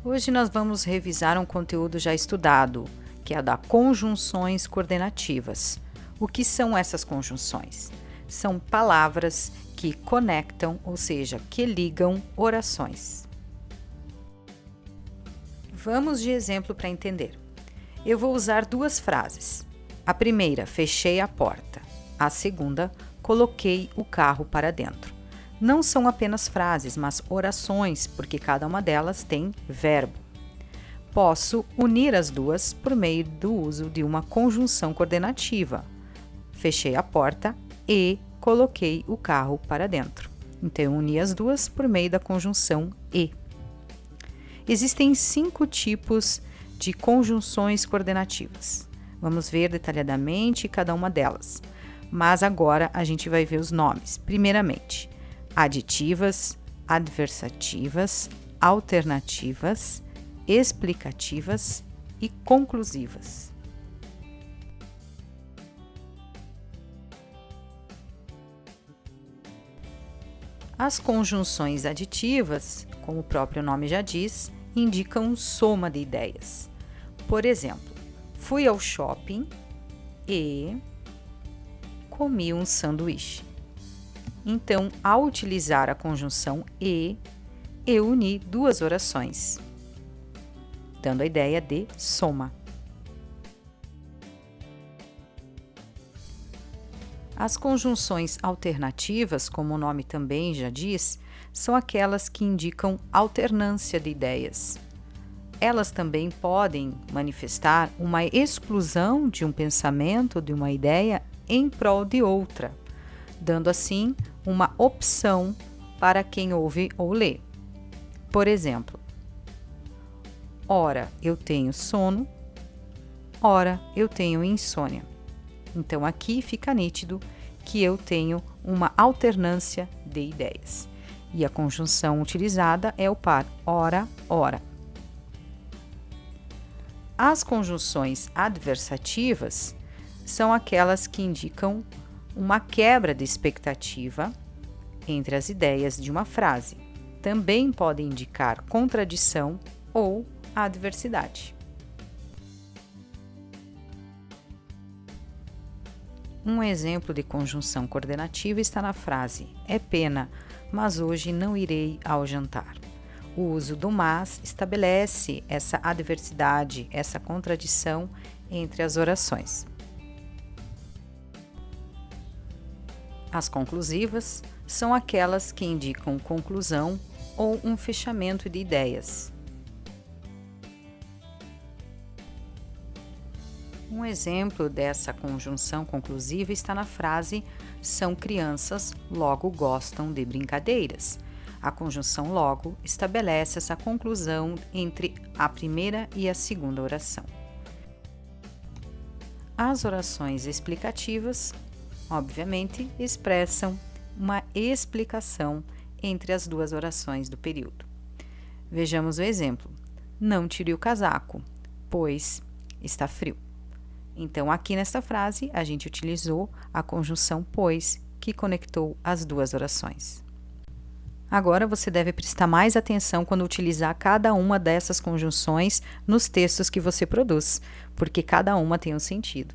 Hoje nós vamos revisar um conteúdo já estudado, que é a da conjunções coordenativas. O que são essas conjunções? São palavras que conectam, ou seja, que ligam orações. Vamos de exemplo para entender. Eu vou usar duas frases. A primeira, fechei a porta. A segunda, coloquei o carro para dentro. Não são apenas frases, mas orações, porque cada uma delas tem verbo. Posso unir as duas por meio do uso de uma conjunção coordenativa. Fechei a porta e coloquei o carro para dentro. Então, eu uni as duas por meio da conjunção e. Existem 5 tipos de conjunções coordenativas. Vamos ver detalhadamente cada uma delas. Mas agora a gente vai ver os nomes. Primeiramente, aditivas, adversativas, alternativas, explicativas e conclusivas. As conjunções aditivas, como o próprio nome já diz, indicam soma de ideias. Por exemplo, fui ao shopping e comi um sanduíche. Então, ao utilizar a conjunção e, eu uni duas orações, dando a ideia de soma. As conjunções alternativas, como o nome também já diz, são aquelas que indicam alternância de ideias. Elas também podem manifestar uma exclusão de um pensamento, de uma ideia, em prol de outra, dando assim uma opção para quem ouve ou lê. Por exemplo, ora eu tenho sono, ora eu tenho insônia. Então aqui fica nítido que eu tenho uma alternância de ideias. E a conjunção utilizada é o par ora, ora. As conjunções adversativas são aquelas que indicam uma quebra de expectativa entre as ideias de uma frase. Também podem indicar contradição ou adversidade. Um exemplo de conjunção coordenativa está na frase: é pena, mas hoje não irei ao jantar. O uso do mas estabelece essa adversidade, essa contradição entre as orações. As conclusivas são aquelas que indicam conclusão ou um fechamento de ideias. Um exemplo dessa conjunção conclusiva está na frase: são crianças, logo gostam de brincadeiras. A conjunção logo estabelece essa conclusão entre a primeira e a segunda oração. As orações explicativas, obviamente, expressam uma explicação entre as duas orações do período. Vejamos o exemplo: não tire o casaco, pois está frio. Então, aqui nesta frase, a gente utilizou a conjunção pois, que conectou as duas orações. Agora, você deve prestar mais atenção quando utilizar cada uma dessas conjunções nos textos que você produz, porque cada uma tem um sentido.